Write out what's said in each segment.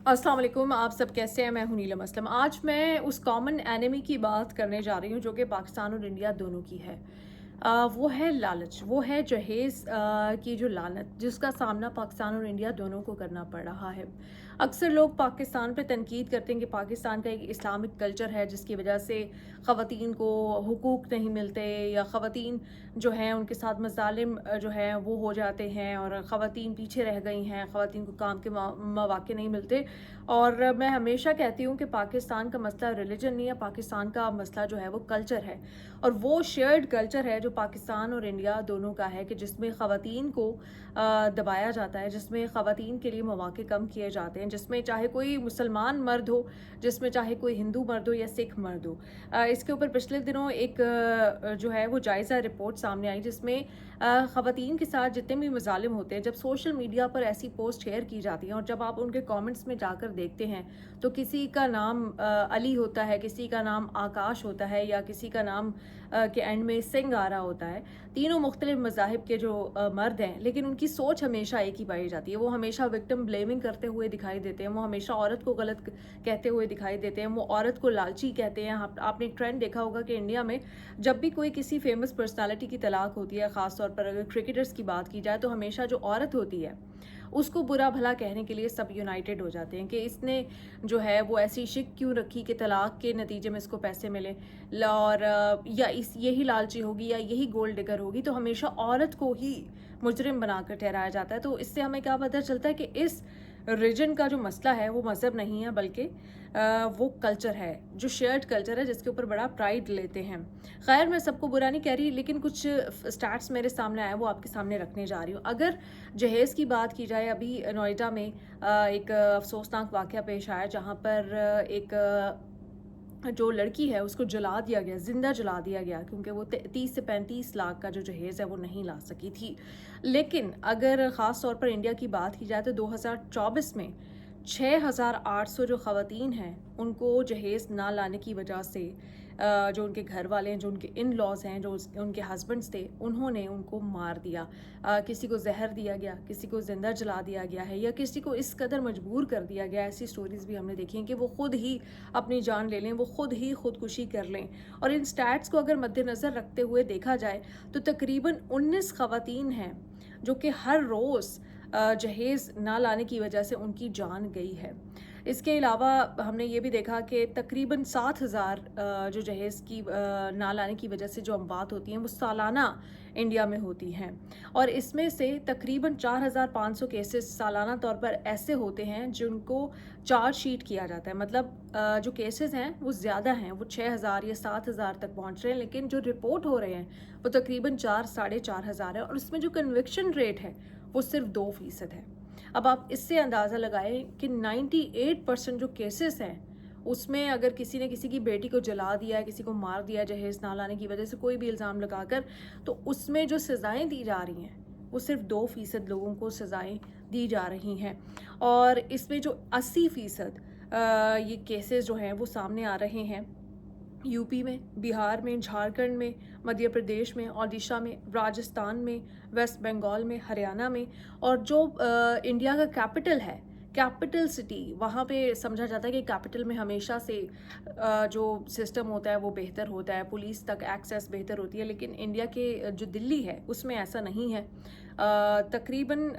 अस्सलाम वालेकुम, आप सब कैसे हैं? मैं हूं नीलम असलम। आज मैं उस कॉमन एनिमी की बात करने जा रही हूँ जो कि पाकिस्तान और इंडिया दोनों की है। वो है लालच, वो है जहेज़ की जो लानत जिसका सामना पाकिस्तान और इंडिया दोनों को करना पड़ रहा है। अक्सर लोग पाकिस्तान पे तनकीद करते हैं कि पाकिस्तान का एक इस्लामिक कल्चर है जिसकी वजह से ख़वातीन को हुकूक नहीं मिलते, या ख़वातीन जो हैं उनके साथ मज़ालिम जो हैं वो हो जाते हैं और ख़वातीन पीछे रह गई हैं, ख़वातीन को काम के मौके नहीं मिलते। और मैं हमेशा कहती हूँ कि पाकिस्तान का मसला रिलीजन नहीं है, पाकिस्तान का मसला जो है वो कल्चर है। और वो शेयर्ड कल्चर है जो पाकिस्तान और इंडिया दोनों का है, कि जिसमें ख़वातीन को दबाया जाता है, जिसमें ख़वातीन के लिए मौके कम किए जाते हैं, जिसमें चाहे कोई मुसलमान मर्द हो, जिसमें चाहे कोई हिंदू मर्द हो या सिख मर्द हो। इसके ऊपर पिछले दिनों एक जो है वो जायज़ा रिपोर्ट सामने आई, जिसमें ख़वातीन के साथ जितने भी मज़ालिम होते हैं, जब सोशल मीडिया पर ऐसी पोस्ट शेयर की जाती हैं और जब आप उनके कमेंट्स में जाकर देखते हैं तो किसी का नाम अली होता है, किसी का नाम आकाश होता है, या किसी का नाम के एंड में सिंह आ रहा होता है। तीनों मुख्तलिफ मज़ाहिब के जो मर्द हैं, लेकिन उनकी सोच हमेशा एक ही पाई जाती है। वो हमेशा विक्टिम ब्लेमिंग करते हुए दिखाई देते हैं, वो हमेशा औरत को गलत कहते हुए दिखाई देते हैं, वो औरत को लालची कहते हैं। आपने एक ट्रेंड देखा होगा कि इंडिया में जब भी कोई किसी फेमस पर्सनालिटी की तलाक होती है, ख़ास तौर पर अगर क्रिकेटर्स की बात की जाए, तो हमेशा जो औरत होती है उसको बुरा भला कहने के लिए सब यूनाइटेड हो जाते हैं कि इसने जो है वो ऐसी शिक क्यों रखी कि तलाक के नतीजे में इसको पैसे मिले, और या इस यही लालची होगी या यही गोल्ड डिगर होगी। तो हमेशा औरत को ही मुजरिम बनाकर ठहराया जाता है। तो इससे हमें क्या पता चलता है कि इस रीजन का जो मसला है वो मज़हब नहीं है, बल्कि वो कल्चर है, जो शेयर्ड कल्चर है जिसके ऊपर बड़ा प्राइड लेते हैं। खैर, मैं सबको बुरा नहीं कह रही, लेकिन कुछ स्टैट्स मेरे सामने आए वो आपके सामने रखने जा रही हूँ। अगर जहेज़ की बात की जाए, अभी नोएडा में एक अफसोसनाक वाक़या पेश आया, जहाँ पर एक जो लड़की है उसको जला दिया गया, ज़िंदा जला दिया गया, क्योंकि वो 30 से 35 लाख का जो जहेज़ है वो नहीं ला सकी थी। लेकिन अगर ख़ास तौर पर इंडिया की बात की जाए तो 2024 में 6,800 जो ख़वातीन हैं उनको जहेज़ ना लाने की वजह से जो उनके घर वाले हैं, जो उनके इन लॉज हैं, जो उनके हस्बैंड्स थे, उन्होंने उनको मार दिया। किसी को जहर दिया गया, किसी को ज़िंदा जला दिया गया है, या किसी को इस कदर मजबूर कर दिया गया। ऐसी स्टोरीज़ भी हमने देखी हैं कि वो खुद ही अपनी जान ले लें, वो खुद ही खुदकुशी कर लें। और इन स्टैट्स को अगर मद्देनज़र रखते हुए देखा जाए तो तकरीबन 19 ख़वातीन हैं जो कि हर रोज़ जहेज़ ना लाने की वजह से उनकी जान गई है। इसके अलावा हमने ये भी देखा कि तकरीबन 7,000 जो जहेज़ की ना लाने की वजह से जो अमवात होती हैं वो सालाना इंडिया में होती हैं, और इसमें से तकरीबन 4,500 केसेस सालाना तौर पर ऐसे होते हैं जिनको चार्ज शीट किया जाता है। मतलब जो केसेस हैं वो ज़्यादा हैं, वो 6,000 या 7,000 तक पहुंच रहे हैं, लेकिन जो रिपोर्ट हो रहे हैं वो तकरीबन 4 साढ़े 4,000 है, और उसमें जो कन्विक्शन रेट है वो सिर्फ 2% है। अब आप इससे अंदाज़ा लगाएं कि 98% जो केसेस हैं उसमें अगर किसी ने किसी की बेटी को जला दिया है, किसी को मार दिया जहेज़ ना लाने की वजह से, कोई भी इल्ज़ाम लगाकर, तो उसमें जो सज़ाएं दी जा रही हैं वो सिर्फ 2% लोगों को सज़ाएं दी जा रही हैं। और इसमें जो 80% ये केसेस जो हैं वो सामने आ रहे हैं यूपी में, बिहार में, झारखंड में, मध्य प्रदेश में, ओडिशा में, राजस्थान में, वेस्ट बंगाल में, हरियाणा में। और जो इंडिया का कैपिटल है, कैपिटल सिटी, वहाँ पे समझा जाता है कि कैपिटल में हमेशा से जो सिस्टम होता है वो बेहतर होता है, पुलिस तक एक्सेस बेहतर होती है। लेकिन इंडिया के जो दिल्ली है उसमें ऐसा नहीं है। तकरीबन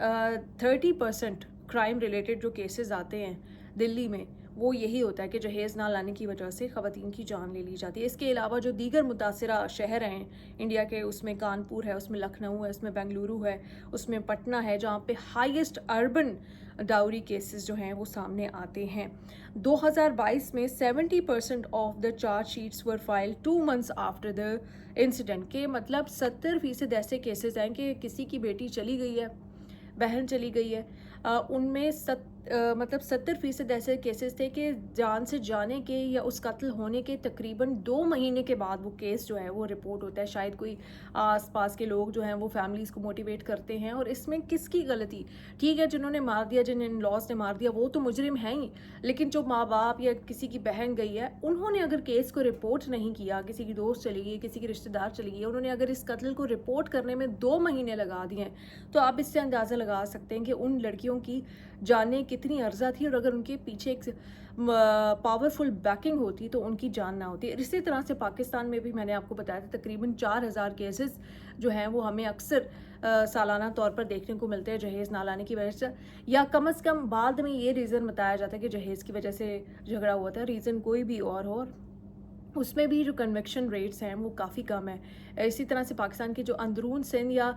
30% क्राइम रिलेटेड जो केसेस आते हैं दिल्ली में, वो यही होता है कि जहेज़ ना लाने की वजह से ख़वातीन की जान ले ली जाती है। इसके अलावा जो दीगर मुतासिरा शहर हैं इंडिया के, उसमें कानपुर है, उसमें लखनऊ है, उसमें बेंगलुरु है, उसमें पटना है, जहाँ पे हाईएस्ट अर्बन डाउरी केसेस जो हैं वो सामने आते हैं। 2022 में 70% of the charge sheets were filed 2 months after the incident, के मतलब 70% ऐसे केसेस हैं कि किसी की बेटी चली गई है, बहन चली गई है, उनमें मतलब 70% ऐसे केसेस थे कि जान से जाने के या उस कत्ल होने के तकरीबन 2 महीने के बाद वो केस जो है वो रिपोर्ट होता है। शायद कोई आस पास के लोग जो हैं वो फैमिलीज़ को मोटिवेट करते हैं। और इसमें किसकी गलती? ठीक है, जिन्होंने मार दिया, जिन इन लॉज ने मार दिया, वो तो मुजरिम हैं ही, लेकिन जो माँ बाप या किसी की बहन गई है, उन्होंने अगर केस को रिपोर्ट नहीं किया, किसी की दोस्त चली गई, किसी की रिश्तेदार चली गई, उन्होंने अगर इस कत्ल को रिपोर्ट करने में 2 महीने लगा दिए हैं, तो आप इससे अंदाज़ा लगा सकते हैं कि उन लड़कियों की جانیں کتنی عرضہ تھی، اور اگر ان کے پیچھے ایک پاورفل بیکنگ ہوتی تو ان کی جان نہ ہوتی۔ اسی طرح سے پاکستان میں بھی میں نے آپ کو بتایا تھا تقریباً 4000 کیسز جو ہیں وہ ہمیں اکثر سالانہ طور پر دیکھنے کو ملتے ہیں جہیز نہ لانے کی وجہ سے، یا کم از کم بعد میں یہ ریزن بتایا جاتا ہے کہ جہیز کی وجہ سے جھگڑا ہوا تھا، ریزن کوئی بھی اور ہو، اس میں بھی جو کنویکشن ریٹس ہیں وہ کافی کم ہیں۔ اسی طرح سے پاکستان کے جو اندرون سندھ یا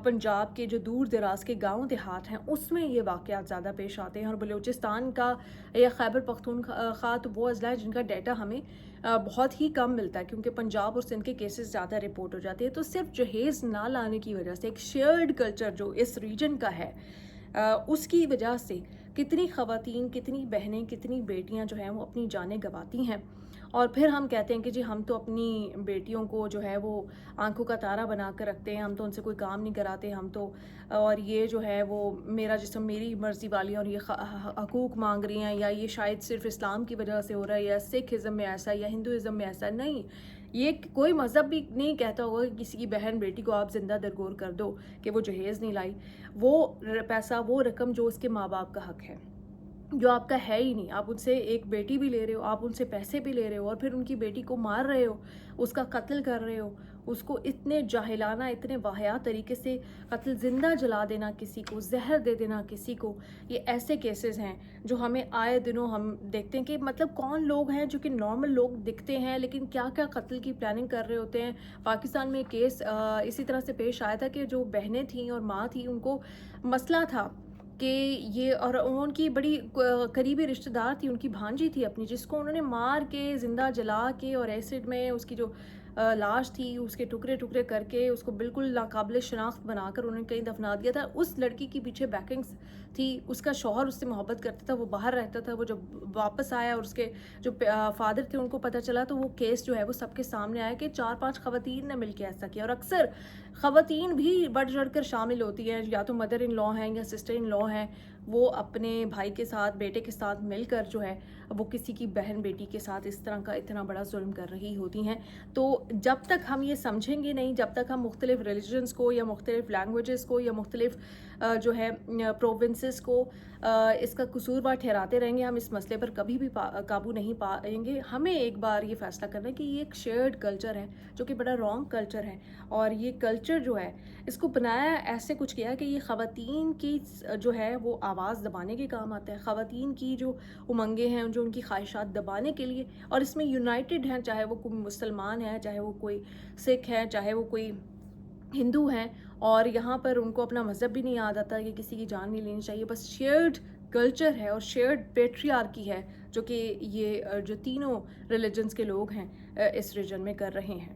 پنجاب کے جو دور دراز کے گاؤں دیہات ہیں اس میں یہ واقعات زیادہ پیش آتے ہیں، اور بلوچستان کا یا خیبر پختونخوا تو وہ اضلاع ہے جن کا ڈیٹا ہمیں بہت ہی کم ملتا ہے، کیونکہ پنجاب اور سندھ کے کیسز زیادہ رپورٹ ہو جاتے ہیں۔ تو صرف جہیز نہ لانے کی وجہ سے ایک شیئرڈ کلچر جو اس ریجن کا ہے اس کی وجہ سے کتنی خواتین، کتنی بہنیں، کتنی بیٹیاں جو ہیں وہ اپنی جانیں گنواتی ہیں، اور پھر ہم کہتے ہیں کہ جی ہم تو اپنی بیٹیوں کو جو ہے وہ آنکھوں کا تارا بنا کر رکھتے ہیں، ہم تو ان سے کوئی کام نہیں کراتے، ہم تو، اور یہ جو ہے وہ میرا جسم میری مرضی والی، اور یہ حقوق مانگ رہی ہیں، یا یہ شاید صرف اسلام کی وجہ سے ہو رہا ہے، یا سکھ ازم میں ایسا ہے، یا ہندوازم میں ایسا ہے۔ نہیں، یہ کوئی مذہب بھی نہیں کہتا ہوگا کہ کسی کی بہن بیٹی کو آپ زندہ درگور کر دو کہ وہ جہیز نہیں لائی۔ وہ پیسہ، وہ رقم جو اس کے ماں باپ کا حق ہے، جو آپ کا ہے ہی نہیں، آپ ان سے ایک بیٹی بھی لے رہے ہو، آپ ان سے پیسے بھی لے رہے ہو، اور پھر ان کی بیٹی کو مار رہے ہو، اس کا قتل کر رہے ہو، اس کو اتنے جاہلانہ، اتنے واہیات طریقے سے قتل، زندہ جلا دینا کسی کو، زہر دے دینا کسی کو۔ یہ ایسے کیسز ہیں جو ہمیں آئے دنوں ہم دیکھتے ہیں کہ مطلب کون لوگ ہیں جو کہ نارمل لوگ دکھتے ہیں لیکن کیا کیا قتل کی پلاننگ کر رہے ہوتے ہیں۔ پاکستان میں کیس اسی طرح سے پیش آیا تھا کہ جو بہنیں تھیں اور ماں تھی، ان کو مسئلہ تھا کہ یہ، اور ان کی بڑی قریبی رشتہ دار تھی، ان کی بھانجی تھی اپنی، جس کو انہوں نے مار کے، زندہ جلا کے، اور ایسڈ میں اس کی جو لاش تھی اس کے ٹکڑے ٹکڑے کر کے، اس کو بالکل ناقابل شناخت بنا کر انہوں نے کہیں دفنا دیا تھا۔ اس لڑکی کی پیچھے بیکنگز تھی، اس کا شوہر اس سے محبت کرتا تھا، وہ باہر رہتا تھا، وہ جب واپس آیا اور اس کے جو فادر تھے ان کو پتہ چلا، تو وہ کیس جو ہے وہ سب کے سامنے آیا کہ 4-5 خواتین نے مل کے ایسا کیا، اور اکثر خواتین بھی بڑھ چڑھ کر شامل ہوتی ہیں، یا تو مدر ان لا ہیں یا سسٹر ان لا ہیں، وہ اپنے بھائی کے ساتھ، بیٹے کے ساتھ مل کر جو ہے وہ کسی کی بہن بیٹی کے ساتھ اس طرح کا اتنا بڑا ظلم کر رہی ہوتی ہیں۔ تو جب تک ہم یہ سمجھیں گے نہیں، جب تک ہم مختلف ریلیجنز کو یا مختلف لینگویجز کو یا مختلف جو ہے پروونسز کو اس کا قصوروار ٹھہراتے رہیں گے، ہم اس مسئلے پر کبھی بھی قابو نہیں پائیں گے۔ ہمیں ایک بار یہ فیصلہ کرنا ہے کہ یہ ایک شیئرڈ کلچر ہے جو کہ بڑا رانگ کلچر ہے، اور یہ کلچر جو ہے اس کو بنایا ایسے کچھ کیا کہ یہ خواتین کی جو ہے وہ آواز دبانے کے کام آتا ہے، خواتین کی جو امنگیں ہیں، جو ان کی خواہشات دبانے کے لیے، اور اس میں یونائٹڈ ہیں، چاہے وہ کوئی مسلمان ہے، چاہے وہ کوئی سکھ ہے، چاہے وہ کوئی ہندو ہیں، اور یہاں پر ان کو اپنا مذہب بھی نہیں یاد آتا کہ کسی کی جان نہیں لینی چاہیے، بس شیئرڈ کلچر ہے اور شیئرڈ پیٹریارکی ہے جو کہ یہ جو تینوں ریلیجنز کے لوگ ہیں اس ریجن میں کر رہے ہیں۔